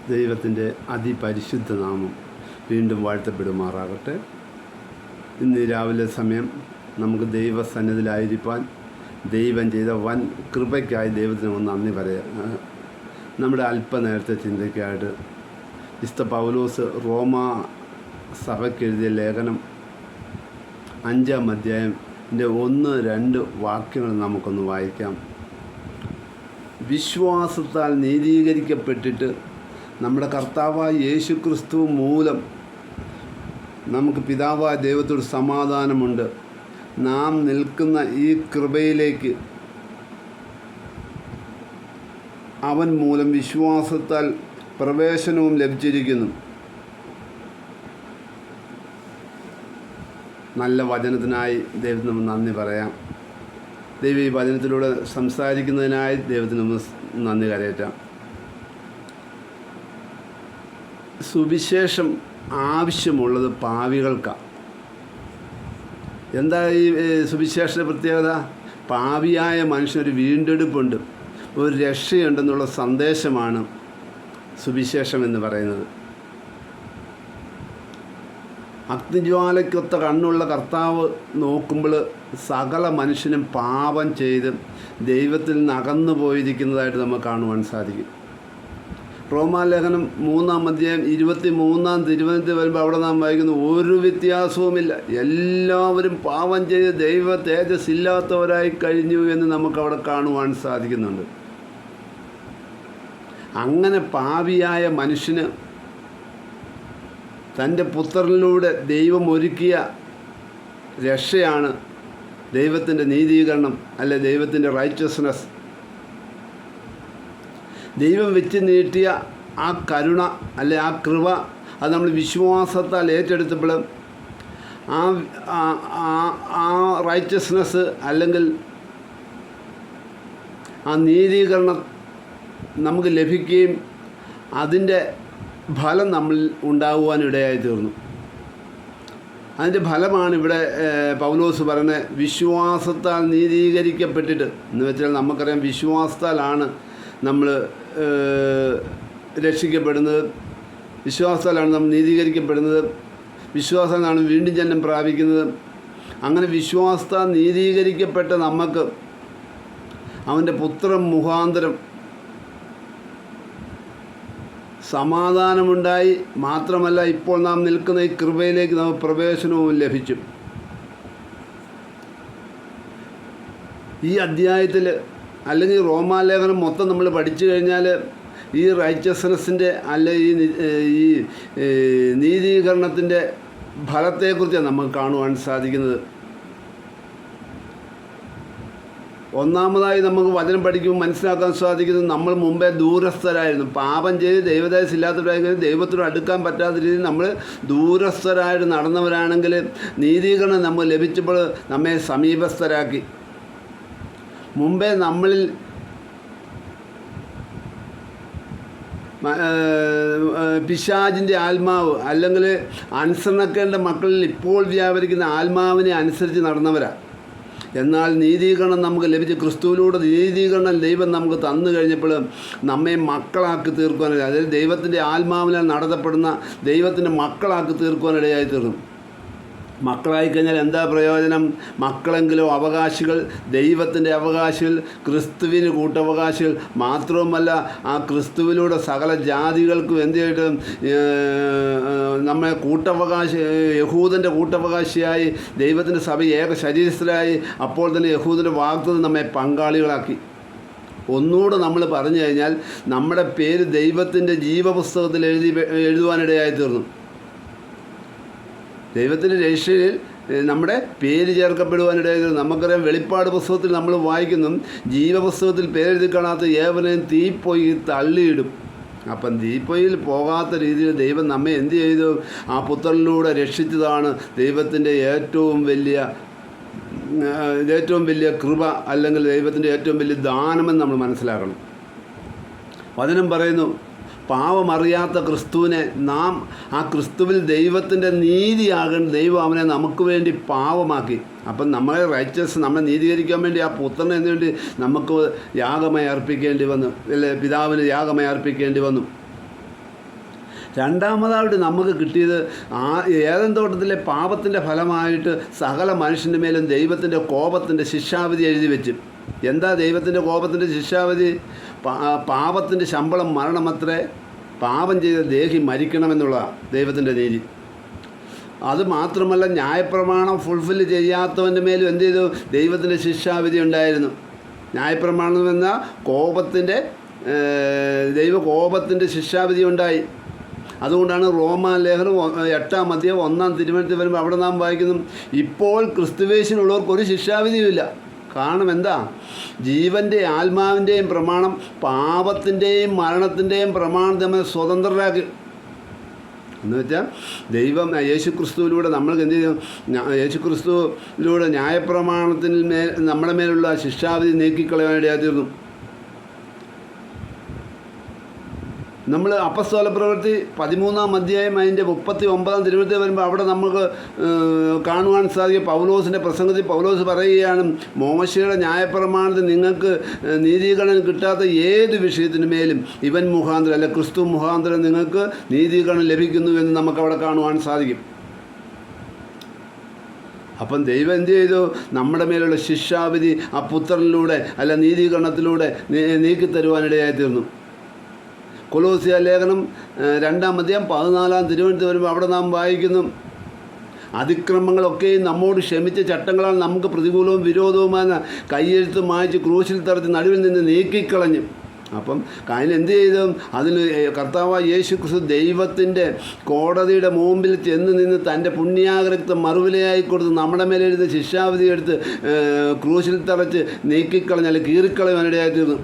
ദൈവത്തിൻ്റെ അതിപരിശുദ്ധ നാമം വീണ്ടും വാഴ്ത്തപ്പെടുമാറാകട്ടെ. ഇന്ന് രാവിലെ സമയം നമുക്ക് ദൈവസന്നിധിയിലായിരിക്കാൻ ദൈവം ചെയ്ത വൻ കൃപയ്ക്കായി ദൈവത്തിന് ഒന്ന് നന്ദി പറയാം. നമ്മുടെ അല്പനേരത്തെ ചിന്തയ്ക്കായിട്ട് വിശുദ്ധ പൗലോസ് റോമാ സഭയ്ക്ക് എഴുതിയ ലേഖനം 5-ാം അധ്യായത്തിൻ്റെ 1-2 വാക്യങ്ങൾ നമുക്കൊന്ന് വായിക്കാം. വിശ്വാസത്താൽ നീതീകരിക്കപ്പെട്ടിട്ട് നമ്മുടെ കർത്താവായ യേശുക്രിസ്തു മൂലം നമുക്ക് പിതാവായ ദൈവത്തോട് സമാധാനമുണ്ട്. നാം നിൽക്കുന്ന ഈ കൃപയിലേക്ക് അവൻ മൂലം വിശ്വാസത്താൽ പ്രവേശനവും ലഭിച്ചിരിക്കുന്നു. നല്ല വചനത്തിനായി ദൈവത്തിന് നമ്മൾ നന്ദി പറയാം. ദൈവം ഈ വചനത്തിലൂടെ സംസാരിക്കുന്നതിനായി ദൈവത്തിന് നമ്മൾ നന്ദി കരയറ്റാം. സുവിശേഷം ആവശ്യമുള്ളത് പാപികൾക്കാണ്. എന്താ ഈ സുവിശേഷത്തിൻ്റെ പ്രത്യേകത? പാപിയായ മനുഷ്യനൊരു വീണ്ടെടുപ്പുണ്ട്, ഒരു രക്ഷയുണ്ടെന്നുള്ള സന്ദേശമാണ് സുവിശേഷം എന്ന് പറയുന്നത്. അഗ്നിജ്വാലയ്ക്കൊത്ത കണ്ണുള്ള കർത്താവ് നോക്കുമ്പോൾ സകല മനുഷ്യനും പാപം ചെയ്ത് ദൈവത്തിൽ നിന്ന് അകന്നു പോയിരിക്കുന്നതായിട്ട് നമുക്ക് കാണുവാൻ സാധിക്കും. റോമാലേഖനം 3-ാം അധ്യായം 23-ാം തിരുവചനത്തിൽ വരുമ്പോൾ അവിടെ നാം വായിക്കുന്നു, ഒരു വ്യത്യാസവുമില്ല, എല്ലാവരും പാപം ചെയ്ത് ദൈവ തേജസ് ഇല്ലാത്തവരായി കഴിഞ്ഞു എന്ന് നമുക്കവിടെ കാണുവാൻ സാധിക്കുന്നുണ്ട്. അങ്ങനെ പാപിയായ മനുഷ്യന് തൻ്റെ പുത്രനിലൂടെ ദൈവം ഒരുക്കിയ രക്ഷയാണ് ദൈവത്തിൻ്റെ നീതീകരണം, അല്ലെ ദൈവത്തിൻ്റെ റൈച്ചസ്നെസ്. ദൈവം വെച്ച് നീട്ടിയ ആ കരുണ, അല്ലെ ആ കൃപ, അത് നമ്മൾ വിശ്വാസത്താൽ ഏറ്റെടുത്തപ്പോൾ ആ റൈച്ചസ്നെസ് അല്ലെങ്കിൽ ആ നീതീകരണം നമുക്ക് ലഭിക്കുകയും അതിൻ്റെ ഫലം നമ്മളിൽ ഉണ്ടാകുവാനിടയായി തീർന്നു. അതിൻ്റെ ഫലമാണ് ഇവിടെ പൗലോസ് പറയുന്നത്, വിശ്വാസത്താൽ നീതീകരിക്കപ്പെട്ടിട്ട് എന്ന് വെച്ചാൽ നമുക്കറിയാം വിശ്വാസത്താലാണ് നമ്മൾ രക്ഷിക്കപ്പെടുന്നത്, വിശ്വാസത്താലാണ് നമ്മൾ നീതീകരിക്കപ്പെടുന്നത്, വിശ്വാസത്താലാണ് വീണ്ടും ജന്മം പ്രാപിക്കുന്നത്. അങ്ങനെ വിശ്വാസത്താൽ നീതീകരിക്കപ്പെട്ട നമുക്ക് അവൻ്റെ പുത്രൻ മുഖാന്തരം സമാധാനമുണ്ടായി. മാത്രമല്ല, ഇപ്പോൾ നാം നിൽക്കുന്ന ഈ കൃപയിലേക്ക് നമുക്ക് പ്രവേശനവും ലഭിച്ചു. ഈ അധ്യായത്തിൽ അല്ലെങ്കിൽ റോമാലേഖനം മൊത്തം നമ്മൾ പഠിച്ചു കഴിഞ്ഞാൽ ഈ റൈച്ചസ്നെസ്സിൻ്റെ അല്ലെ ഈ നീതീകരണത്തിൻ്റെ ഫലത്തെക്കുറിച്ചാണ് നമുക്ക് കാണുവാൻ സാധിക്കുന്നത്. ഒന്നാമതായി നമുക്ക് വചനം പഠിക്കുമ്പോൾ മനസ്സിലാക്കാൻ സാധിക്കുന്നത്, നമ്മൾ മുമ്പേ ദൂരസ്ഥരായിരുന്നു, പാപം ചെയ്ത് ദൈവതേജസ് ഇല്ലാത്തവരായി ദൈവത്തോട് അടുക്കാൻ പറ്റാത്ത രീതിയിൽ നമ്മൾ ദൂരസ്ഥരായിട്ട് നടന്നവരാണെങ്കിൽ നീതീകരണം നമ്മൾ ലഭിച്ചപ്പോൾ നമ്മെ സമീപസ്ഥരാക്കി. മുമ്പേ നമ്മളിൽ പിശാചിൻ്റെ ആത്മാവ് അല്ലെങ്കിൽ അനുസരണക്കേണ്ട മക്കളിൽ ഇപ്പോൾ വ്യാപരിക്കുന്ന ആത്മാവിനെ അനുസരിച്ച് നടന്നവരാണ്. എന്നാൽ നീതീകരണം നമുക്ക് ലഭിച്ച് ക്രിസ്തുവിലൂടെ നീതീകരണം ദൈവം നമുക്ക് തന്നു കഴിഞ്ഞപ്പോൾ നമ്മെ മക്കളാക്കി തീർക്കുവാനിടയായി, അതായത് ദൈവത്തിൻ്റെ ആത്മാവിനാൽ നടത്തപ്പെടുന്ന ദൈവത്തിൻ്റെ മക്കളാക്കി തീർക്കുവാനിടയായി തീർന്നു. മക്കളായി കഴിഞ്ഞാൽ എന്താ പ്രയോജനം? മക്കളെങ്കിലും അവകാശികൾ, ദൈവത്തിൻ്റെ അവകാശികൾ, ക്രിസ്തുവിന് കൂട്ടവകാശികൾ. മാത്രവുമല്ല, ആ ക്രിസ്തുവിലൂടെ സകല ജാതികൾക്കും എന്ത് ചെയ്തിട്ട് നമ്മളെ യഹൂദൻ്റെ കൂട്ടവകാശിയായി, ദൈവത്തിൻ്റെ സഭ ഏക ശരീരസ്ഥരായി. അപ്പോൾ തന്നെ യഹൂദൻ്റെ വാഗ്ദത്തം നമ്മെ പങ്കാളികളാക്കി. ഒന്നുകൂടെ നമ്മൾ പറഞ്ഞു കഴിഞ്ഞാൽ നമ്മുടെ പേര് ദൈവത്തിൻ്റെ ജീവപുസ്തകത്തിൽ എഴുതുവാനിടയായി തീർന്നു. ദൈവത്തിൻ്റെ രക്ഷയിൽ നമ്മുടെ പേര് ചേർക്കപ്പെടുവാനിടയിൽ നമുക്കറിയാം. വെളിപ്പാട് പുസ്തകത്തിൽ നമ്മൾ വായിക്കുന്നു, ജീവപുസ്തകത്തിൽ പേരെഴുതി കാണാത്ത ഏവനെയും തീപ്പൊയ്യിൽ തള്ളിയിടും. അപ്പം തീപ്പൊയ്യിൽ പോകാത്ത രീതിയിൽ ദൈവം നമ്മെ എന്ത് ചെയ്തു? ആ പുത്രനിലൂടെ രക്ഷിച്ചതാണ് ദൈവത്തിൻ്റെ ഏറ്റവും വലിയ കൃപ, അല്ലെങ്കിൽ ദൈവത്തിൻ്റെ ഏറ്റവും വലിയ ദാനമെന്ന് നമ്മൾ മനസ്സിലാക്കണം. വചനം പറയുന്നു, പാവമറിയാത്ത ക്രിസ്തുവിനെ നാം ആ ക്രിസ്തുവിൽ ദൈവത്തിൻ്റെ നീതിയാകണം, ദൈവം അവനെ നമുക്ക് വേണ്ടി പാവമാക്കി. അപ്പം നമ്മളെ നീതീകരിക്കാൻ വേണ്ടി ആ പുത്രനെ എന്തുവേണ്ടി നമുക്ക് യാഗമായി അർപ്പിക്കേണ്ടി വന്നു, അല്ലെ പിതാവിന് യാഗമായി അർപ്പിക്കേണ്ടി വന്നു. രണ്ടാമതായിട്ട് നമുക്ക് കിട്ടിയത് ഏദൻ തോട്ടത്തിലെ പാപത്തിൻ്റെ ഫലമായിട്ട് സകല മനുഷ്യൻ്റെ മേലും ദൈവത്തിൻ്റെ കോപത്തിൻ്റെ ശിക്ഷാവിധി എഴുതി വെച്ചു. എന്താ ദൈവത്തിൻ്റെ കോപത്തിൻ്റെ ശിക്ഷാവിധി? പാപത്തിൻ്റെ ശമ്പളം മരണമത്രേ, പാപം ചെയ്ത ദേഹി മരിക്കണമെന്നുള്ളതാണ് ദൈവത്തിൻ്റെ നീതി. അത് മാത്രമല്ല, ന്യായപ്രമാണം ഫുൾഫില്ല് ചെയ്യാത്തവൻ്റെ മേലും എന്ത് ചെയ്തു? ദൈവത്തിൻ്റെ ശിക്ഷാവിധി ഉണ്ടായിരുന്നു. ന്യായപ്രമാണം എന്ന ദൈവകോപത്തിൻ്റെ ശിക്ഷാവിധി ഉണ്ടായി. അതുകൊണ്ടാണ് റോമാലേഖനം 8-ാം അധ്യായം 1-ാം തിരുവചനത്തിൽ വരുമ്പോൾ അവിടെ നാം വായിക്കുന്നു, ഇപ്പോൾ ക്രിസ്തുവേശിനുള്ളവർക്കൊരു ശിക്ഷാവിധിയുമില്ല. കാരണം എന്താ? ജീവൻ്റെ ആത്മാവിൻ്റെയും പ്രമാണം പാപത്തിൻ്റെയും മരണത്തിൻ്റെയും പ്രമാണം തമ്മിൽ സ്വതന്ത്രരാക്കി. എന്ന് വെച്ചാൽ ദൈവം യേശുക്രിസ്തുവിലൂടെ നമ്മൾക്ക് എന്ത് ചെയ്യും? യേശുക്രിസ്തുവിലൂടെ ന്യായപ്രമാണത്തിന് നമ്മുടെ മേലുള്ള ശിക്ഷാവിധി നീക്കിക്കളയാനിടയായിത്തീർന്നു. നമ്മൾ അപ്പസ്തോല പ്രവൃത്തി 13-ാം അധ്യായം അതിൻ്റെ 39-ാം തിരുവചനത്തിൽ വരുമ്പോൾ അവിടെ നമുക്ക് കാണുവാൻ സാധിക്കും, പൗലോസിൻ്റെ പ്രസംഗത്തിൽ പൗലോസ് പറയുകയാണ്, മോശയുടെ ന്യായപ്രമാണത്തിൽ നിങ്ങൾക്ക് നീതീകരണം കിട്ടാത്ത ഏത് വിഷയത്തിനു മേലും ഇവൻ മുഖാന്തരം അല്ല ക്രിസ്തു മുഖാന്തരം നിങ്ങൾക്ക് നീതീകരണം ലഭിക്കുന്നു എന്ന് നമുക്കവിടെ കാണുവാൻ സാധിക്കും. അപ്പം ദൈവം എന്ത് ചെയ്തു? നമ്മുടെ മേലുള്ള ശിക്ഷാവിധി ആ പുത്രനിലൂടെ അല്ല നീതീകരണത്തിലൂടെ നീക്കിത്തരുവാനിടയായിത്തീർന്നു. കൊലോസ്യ ലേഖനം 2-ാം അധ്യായം 14-ാം തിരുവചനത്തിൽ വരുമ്പോൾ അവിടെ നാം വായിക്കുന്നു, അതിക്രമങ്ങളൊക്കെയും നമ്മോട് ക്ഷമിച്ച ചട്ടങ്ങളാൽ നമുക്ക് പ്രതികൂലവും വിരോധവുമായ കയ്യെഴുത്ത് മായ്ച്ച് ക്രൂശിൽ തറച്ച് നടുവിൽ നിന്ന് നീക്കിക്കളഞ്ഞു. അപ്പം അതിന് എന്ത് ചെയ്തു? അതിന് കർത്താവായ യേശുക്രിസ്തു ദൈവത്തിൻ്റെ കോടതിയുടെ മുമ്പിൽ ചെന്ന് നിന്ന് തൻ്റെ പുണ്യാഗ്രഹത്തെ മറുവിലയായി കൊടുത്ത് നമ്മുടെ മേലെ എഴുതി ശിക്ഷാവിധി എടുത്ത് ക്രൂശിൽ തറച്ച് നീക്കിക്കളഞ്ഞ് അല്ലെങ്കിൽ കീറിക്കളയാനിടയായിത്തീർന്നു.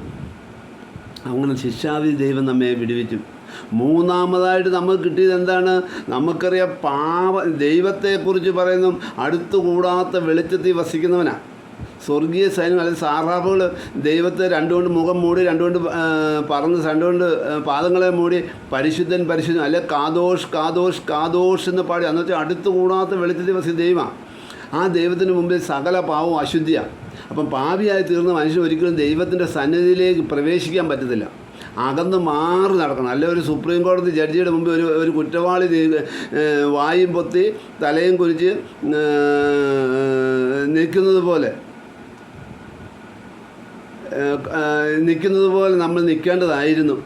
അങ്ങനെ ശിക്ഷാവിധി ദൈവം നമ്മെ വിടുവിച്ചു. മൂന്നാമതായിട്ട് നമുക്ക് കിട്ടിയത് എന്താണ്? നമുക്കറിയാം, ദൈവത്തെക്കുറിച്ച് പറയുന്നു, അടുത്തുകൂടാത്ത വെളിച്ചത്തിൽ വസിക്കുന്നവനാണ്. സ്വർഗീയ സൈന്യം അല്ലെങ്കിൽ സാറാഫുകൾ ദൈവത്തെ രണ്ടുകൊണ്ട് മുഖം മൂടി, രണ്ടുകൊണ്ട് പറന്ന്, രണ്ടുകൊണ്ട് പാദങ്ങളെ മൂടി പരിശുദ്ധൻ പരിശുദ്ധൻ അല്ലെ കാദോഷ് കാദോഷ് കാദോഷ് എന്ന് പാടി. എന്ന് വെച്ചാൽ അടുത്തുകൂടാത്ത വെളിച്ചത്തിൽ വസിക്കുന്ന ദൈവമാണ്. ആ ദൈവത്തിന് മുമ്പിൽ സകല പാവവും അശുദ്ധിയാണ്. അപ്പം പാപിയായി തീർന്ന മനുഷ്യൻ ഒരിക്കലും ദൈവത്തിൻ്റെ സന്നിധിയിലേക്ക് പ്രവേശിക്കാൻ പറ്റത്തില്ല. അകന്ന് മാറി നടക്കണം. അല്ലെ ഒരു സുപ്രീം കോടതി ജഡ്ജിയുടെ മുമ്പിൽ ഒരു കുറ്റവാളി വായും പൊത്തി തലയും കുനിച്ച് നിൽക്കുന്നത് പോലെ നമ്മൾ നിൽക്കേണ്ടതായിരുന്നു.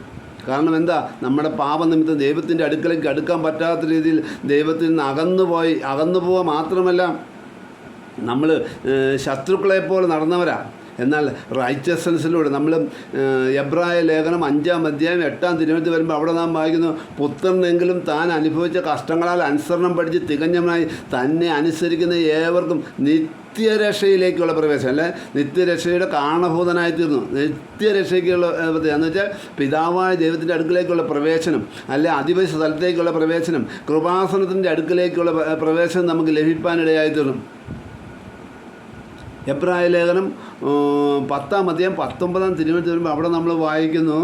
കാരണം എന്താ? നമ്മുടെ പാപനിമിത്തം ദൈവത്തിൻ്റെ അടുക്കലേക്ക് അടുക്കാൻ പറ്റാത്ത രീതിയിൽ ദൈവത്തിൽ നിന്ന് അകന്നു പോവുക മാത്രമല്ല, നമ്മൾ ശത്രുക്കളെപ്പോലെ നടന്നവരാണ്. എന്നാൽ റൈച്ചസ്നെസ്സിലൂടെ നമ്മൾ എബ്രായ ലേഖനം 5-ാം അധ്യായം 8-ാം തിരുവചനത്തിൽ വരുമ്പോൾ അവിടെ നാം വായിക്കുന്നു, പുത്രനെങ്കിലും താൻ അനുഭവിച്ച കഷ്ടങ്ങളാൽ അനുസരണം പഠിച്ച് തികഞ്ഞവനായി തന്നെ അനുസരിക്കുന്ന ഏവർക്കും നിത്യരക്ഷയിലേക്കുള്ള പ്രവേശനം അല്ലെ നിത്യരക്ഷയുടെ കാരണഭൂതനായിത്തീർന്നു. നിത്യരക്ഷയ്ക്കുള്ള എന്ന് വെച്ചാൽ പിതാവായ ദൈവത്തിൻ്റെ അടുക്കിലേക്കുള്ള പ്രവേശനം അല്ലെ അധിപതി സ്ഥലത്തേക്കുള്ള പ്രവേശനം, കൃപാസനത്തിൻ്റെ അടുക്കിലേക്കുള്ള പ്രവേശനം നമുക്ക് ലഭിക്കാനിടയായിത്തീർന്നു. എബ്രായ ലേഖനം 10-ാം അധ്യായം 19-ാം തിരുവചനത്തിൽ വരുമ്പോൾ അവിടെ നമ്മൾ വായിക്കുന്നു,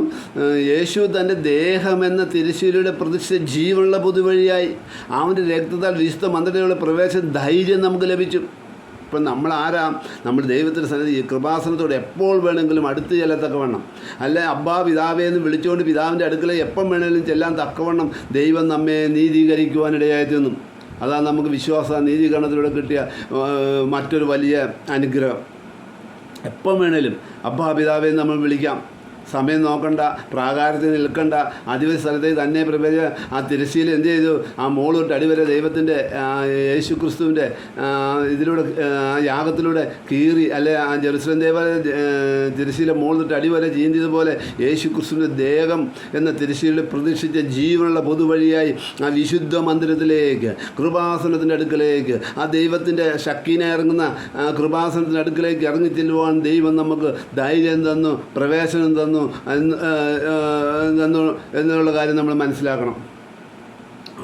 യേശു തൻ്റെ ദേഹമെന്ന തിരുശീലയുടെ പ്രതിഷ്ഠ ജീവനുള്ള പൊതുവഴിയായി അവൻ്റെ രക്തത്താൽ വിശുദ്ധ മന്ദിരത്തിലുള്ള പ്രവേശന ധൈര്യം നമുക്ക് ലഭിച്ചു. ഇപ്പം നമ്മൾ ദൈവത്തിൻ്റെ സന്നിധി കൃപാസനത്തോടെ എപ്പോൾ വേണമെങ്കിലും അടുത്ത് ചെല്ലത്തക്കവണ്ണം അല്ലെ അബ്ബാ പിതാവേ എന്ന് വിളിച്ചുകൊണ്ട് പിതാവിൻ്റെ അടുക്കൽ എപ്പം വേണമെങ്കിലും ചെല്ലാൻ തക്കവണ്ണം ദൈവം നമ്മെ നീതീകരിക്കുവാനിടയായിത്തീർന്നു. അതാണ് നമുക്ക് നീതീകരണത്തിലൂടെ കിട്ടിയ മറ്റൊരു വലിയ അനുഗ്രഹം. എപ്പം വേണേലും അബ്ബാ പിതാവേ നമ്മൾ വിളിക്കാം. സമയം നോക്കണ്ട, പ്രാകാരത്തിൽ നിൽക്കണ്ട, അധിപതി സ്ഥലത്തേക്ക് തന്നെ പ്രവേശിച്ച ആ തിരശ്ശീല എന്ത് ചെയ്തു? ആ മോളൊട്ട് അടിവരെ ദൈവത്തിൻ്റെ യേശു ക്രിസ്തുവിൻ്റെ ഇതിലൂടെ യാഗത്തിലൂടെ കീറി അല്ലെ ആ ജെറുസലേം ദേവാലയ തിരശ്ശീല മോളൊട്ട് അടിവരെ ചീന്തിയതുപോലെ യേശു ക്രിസ്തുവിൻ്റെ ദേഹം എന്ന തിരശ്ശീലയിൽ പ്രതീക്ഷിച്ച ജീവനുള്ള പൊതുവഴിയായി ആ വിശുദ്ധ മന്ദിരത്തിലേക്ക് കൃപാസനത്തിൻ്റെ അടുക്കലേക്ക് ആ ദൈവത്തിൻ്റെ ശക്തിനെ ഇറങ്ങുന്ന കൃപാസനത്തിൻ്റെ അടുക്കലേക്ക് ഇറങ്ങിച്ചെല്ലുവാൻ ദൈവം നമുക്ക് ധൈര്യം തന്നു, പ്രവേശനം തന്നു എന്നുള്ള കാര്യം നമ്മൾ മനസ്സിലാക്കണം.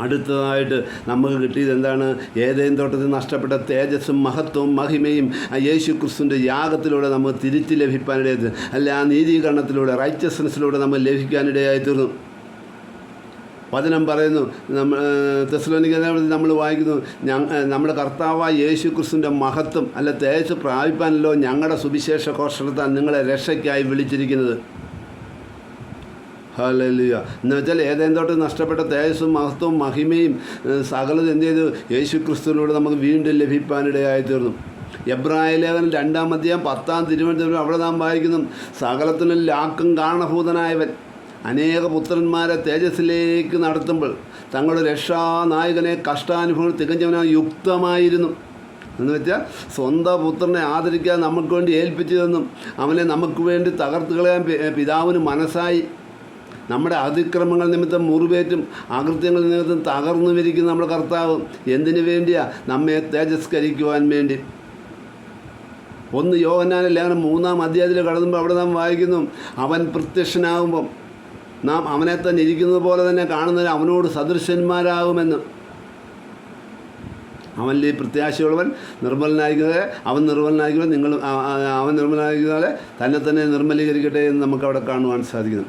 അടുത്തതായിട്ട് നമുക്ക് കിട്ടിയത് എന്താണ്? ഏദേൻ തോട്ടത്തിൽ നഷ്ടപ്പെട്ട തേജസ്സും മഹത്വവും മഹിമയും ആ യേശു ക്രിസ്തുവിൻ്റെ യാഗത്തിലൂടെ നമുക്ക് തിരിച്ച് ലഭിക്കാനിടയായി അല്ല ആ നീതീകരണത്തിലൂടെ റൈച്ചസ്നെസ്സിലൂടെ നമ്മൾ ലഭിക്കാനിടയായിത്തീർന്നു. വചനം പറയുന്നു, തെസ്സലോനിക്കയിൽ നമ്മൾ വായിക്കുന്നു, നമ്മുടെ കർത്താവായ യേശു ക്രിസ്തുവിൻ്റെ മഹത്വം അല്ല തേജസ് പ്രാപിപ്പാനല്ലോ ഞങ്ങളുടെ സുവിശേഷ ഘോഷണത്താൽ നിങ്ങളെ രക്ഷയ്ക്കായി വിളിച്ചിരിക്കുന്നത്. ഹല്ലേലൂയ. എന്ന് വെച്ചാൽ ഏതേൻ തോട്ടം നഷ്ടപ്പെട്ട തേജസ്സും മഹത്വവും മഹിമയും സകലത് എന്ത് ചെയ്തു? യേശു ക്രിസ്തുവിലൂടെ നമുക്ക് വീണ്ടും ലഭിക്കാനിടയായി തീർന്നു. എബ്രായ ലേഖനം 2-ാം അധ്യായം 10-ാം തിരുവനന്തപുരം അവിടെ നാം വായിക്കുന്നു, സകലത്തിനും ലാക്കും കാരണഭൂതനായവൻ അനേക പുത്രന്മാരെ തേജസ്സിലേക്ക് നടത്തുമ്പോൾ തങ്ങളുടെ രക്ഷാനായകനെ കഷ്ടാനുഭവം തികഞ്ഞവനായി യുക്തമായിരുന്നു. എന്ന് വെച്ചാൽ സ്വന്തം പുത്രനെ ആദരിക്കാൻ നമുക്ക് വേണ്ടി ഏൽപ്പിച്ചതെന്നും അവനെ നമുക്ക് വേണ്ടി തകർത്ത് കളയാൻ പിതാവിന് മനസ്സായി. നമ്മുടെ അതിക്രമങ്ങൾ നിമിത്തം മുറിവേറ്റും അകൃത്യങ്ങൾ നിമിത്തം തകർന്നു വിരിക്കുന്ന നമ്മുടെ കർത്താവ് എന്തിനു വേണ്ടിയാണ്? നമ്മെ തേജസ്കരിക്കുവാൻ വേണ്ടി. 1 യോഹന്നാന്റെ ലേഖനം 3-ാം അധ്യായത്തിൽ കടന്നുമ്പോൾ അവിടെ നാം വായിക്കുന്നു, അവൻ പ്രത്യക്ഷനാകുമ്പം നാം അവനെ തന്നെ ഇരിക്കുന്നത് പോലെ തന്നെ കാണുന്നതിന് അവനോട് സദൃശന്മാരാകുമെന്ന്. അവനിൽ ഈ പ്രത്യാശയുള്ളവൻ നിർമ്മലനായിരിക്കുന്നത്, അവൻ നിർമ്മലനായിരിക്കുന്നത് നിങ്ങൾ അവൻ നിർമ്മലനായിരിക്കുന്നത് തന്നെ തന്നെ നിർമ്മലീകരിക്കട്ടെ എന്ന് നമുക്കവിടെ കാണുവാൻ സാധിക്കുന്നു.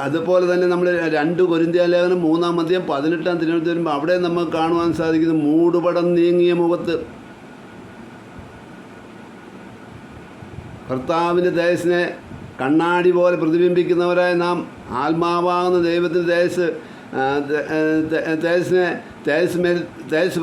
അതുപോലെ തന്നെ നമ്മൾ 2 കൊരിന്ത്യ ലേഖനം 3-ാം അധ്യായം 18-ാം തിരുവനന്തപുരം വരുമ്പോൾ അവിടെ നമുക്ക് കാണുവാൻ സാധിക്കുന്നു, മൂടുപടം നീങ്ങിയ മുഖത്ത് കർത്താവിൻ്റെ തേജസ്സിനെ കണ്ണാടി പോലെ പ്രതിബിംബിക്കുന്നവരായ നാം ആത്മാവാകുന്ന ദൈവത്തിൻ്റെ തേജസ്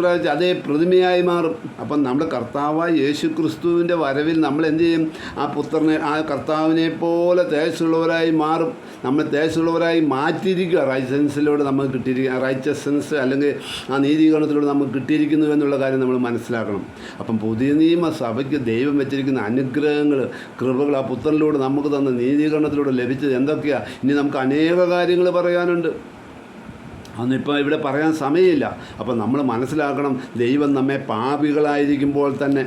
പ്രാപിച്ച് അതേ പ്രതിമയായി മാറും. അപ്പം നമ്മുടെ കർത്താവായ യേശു ക്രിസ്തുവിൻ്റെ വരവിൽ നമ്മൾ എന്ത് ചെയ്യും? ആ പുത്രനെ, ആ കർത്താവിനെ പോലെ തേജസ്സുള്ളവരായി മാറും. നമ്മൾ തേജസ്സുള്ളവരായി മാറ്റിയിരിക്കുക. റൈച്ചസൻസിലൂടെ നമുക്ക് കിട്ടിയിരിക്കുക, റൈച്ചസൻസ് അല്ലെങ്കിൽ ആ നീതീകരണത്തിലൂടെ നമുക്ക് കിട്ടിയിരിക്കുന്നു എന്നുള്ള കാര്യം നമ്മൾ മനസ്സിലാക്കണം. അപ്പം പുതിയ നിയമ സഭയ്ക്ക് ദൈവം വെച്ചിരിക്കുന്ന അനുഗ്രഹങ്ങൾ, കൃപകൾ ആ പുത്രനിലൂടെ നമുക്ക് തന്ന നീതീകരണത്തിലൂടെ ലഭിച്ചത് എന്തൊക്കെയാണ്? ഇനി നമുക്ക് അനേക കാര്യങ്ങൾ പറയാനുണ്ട്. അന്നിപ്പോൾ ഇവിടെ പറയാൻ സമയമില്ല. അപ്പം നമ്മൾ മനസ്സിലാക്കണം, ദൈവം നമ്മെ പാപികളായിരിക്കുമ്പോൾ തന്നെ,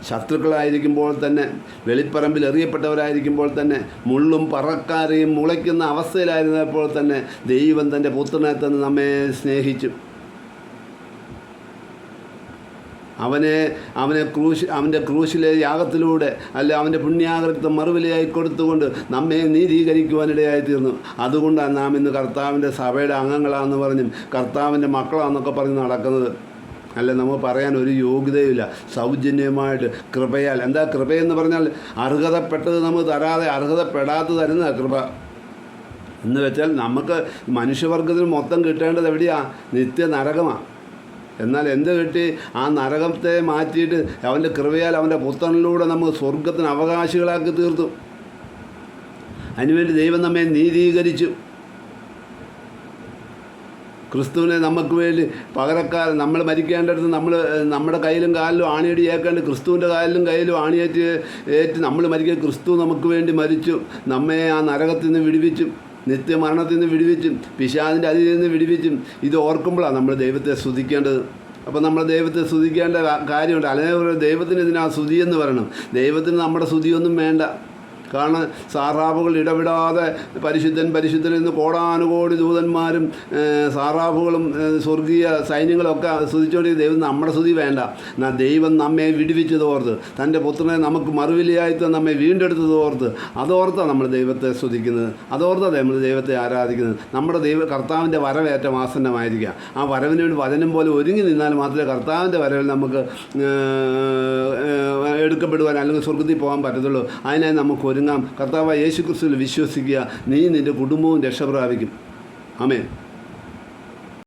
ശത്രുക്കളായിരിക്കുമ്പോൾ തന്നെ, വെളിപ്പറമ്പിൽ എറിയപ്പെട്ടവരായിരിക്കുമ്പോൾ തന്നെ, മുള്ളും പറക്കാരെയും മുളയ്ക്കുന്ന അവസ്ഥയിലായിരുന്നപ്പോൾ തന്നെ ദൈവം തൻ്റെ പുത്രനെ തന്നെ നമ്മെ സ്നേഹിച്ചു. അവൻ്റെ ക്രൂശിലെ യാഗത്തിലൂടെ അല്ല അവൻ്റെ പുണ്യാകൃത്യം മറുവിലയായി കൊടുത്തുകൊണ്ട് നമ്മെ നീതീകരിക്കുവാനിടയായി തീർന്നു. അതുകൊണ്ടാണ് നാം ഇന്ന് കർത്താവിൻ്റെ സഭയുടെ അംഗങ്ങളാണെന്ന് പറഞ്ഞും കർത്താവിൻ്റെ മക്കളാണെന്നൊക്കെ പറഞ്ഞ് നടക്കുന്നത്. അല്ല, നമുക്ക് പറയാൻ ഒരു യോഗ്യതയുമില്ല. സൗജന്യമായിട്ട് കൃപയാൽ. എന്താ കൃപയെന്ന് പറഞ്ഞാൽ? അർഹതപ്പെട്ടത് നമുക്ക് തരാതെ അർഹതപ്പെടാത്ത തരുന്ന കൃപ എന്ന് വെച്ചാൽ നമുക്ക് മനുഷ്യവർഗത്തിന് മൊത്തം കിട്ടേണ്ടത് എവിടെയാണ്? നിത്യ നരകമാണ്. എന്നാൽ എന്ത് കിട്ടി? ആ നരകത്തെ മാറ്റിയിട്ട് അവൻ്റെ കൃപയാൽ അവൻ്റെ പുത്രനിലൂടെ നമുക്ക് സ്വർഗത്തിന് അവകാശികളാക്കി തീർത്തു. അതിനുവേണ്ടി ദൈവം നമ്മെ നീതീകരിച്ചു. ക്രിസ്തുവിനെ നമുക്ക് വേണ്ടി പകരക്കാരൻ, നമ്മൾ മരിക്കേണ്ടടുത്ത് നമ്മുടെ കയ്യിലും കാലിലും ആണിയടി ഏക്കേണ്ട ക്രിസ്തുവിൻ്റെ കയ്യിലും ആണിയേറ്റ് നമ്മൾ മരിക്കുക. ക്രിസ്തു നമുക്ക് വേണ്ടി മരിച്ചു, നമ്മെ ആ നരകത്തിൽ നിന്ന് വിടുവിച്ചു, നിത്യമരണത്തിൽ നിന്ന് വിടുവിച്ചും പിശാചിൻ്റെ അതിൽ നിന്ന് വിടുവിച്ചും. ഇത് ഓർക്കുമ്പോഴാണ് നമ്മൾ ദൈവത്തെ സ്തുതിക്കേണ്ടത്. അപ്പോൾ നമ്മൾ ദൈവത്തെ സ്തുതിക്കേണ്ട കാര്യമുണ്ട്. അല്ലെങ്കിൽ ദൈവത്തിന് ഇതിനാ സ്തുതി എന്ന് പറയണം. ദൈവത്തിന് നമ്മുടെ സ്തുതിയൊന്നും വേണ്ട. കാരണം സാറാഫുകൾ ഇടപെടാതെ പരിശുദ്ധൻ പരിശുദ്ധൻ എന്ന് കോടാനുകോടി ദൂതന്മാരും സാറാഫുകളും സ്വർഗീയ സൈന്യങ്ങളൊക്കെ സ്തുതിച്ചുകൊണ്ട് ദൈവം നമ്മുടെ സ്തുതി വേണ്ട. എന്നാൽ ദൈവം നമ്മെ വിടുവിച്ചത് ഓർത്ത്, തൻ്റെ പുത്രനെ നമുക്ക് മറുവിലയായിട്ട് നമ്മെ വീണ്ടെടുത്തത് ഓർത്ത്, അതോർത്താണ് നമ്മൾ ദൈവത്തെ സ്തുതിക്കുന്നത്, അതോർത്താണ് നമ്മൾ ദൈവത്തെ ആരാധിക്കുന്നത്. നമ്മുടെ കർത്താവിൻ്റെ വരവേറ്റം ആസന്നമായിരിക്കുക. ആ വരവിന് വേണ്ടി വചനം പോലെ ഒരുങ്ങി നിന്നാൽ മാത്രമേ കർത്താവിൻ്റെ വരവിൽ നമുക്ക് എടുക്കപ്പെടുവാൻ അല്ലെങ്കിൽ സ്വർഗത്തിൽ പോകാൻ പറ്റത്തുള്ളൂ. അതിനായി നമുക്ക് ഒരുങ്ങാം. കർത്താവായ യേശു ക്രിസ്തുവിൽ വിശ്വസിക്കുക. നീ നിൻ്റെ കുടുംബവും രക്ഷ പ്രാപിക്കും. ആമേൻ.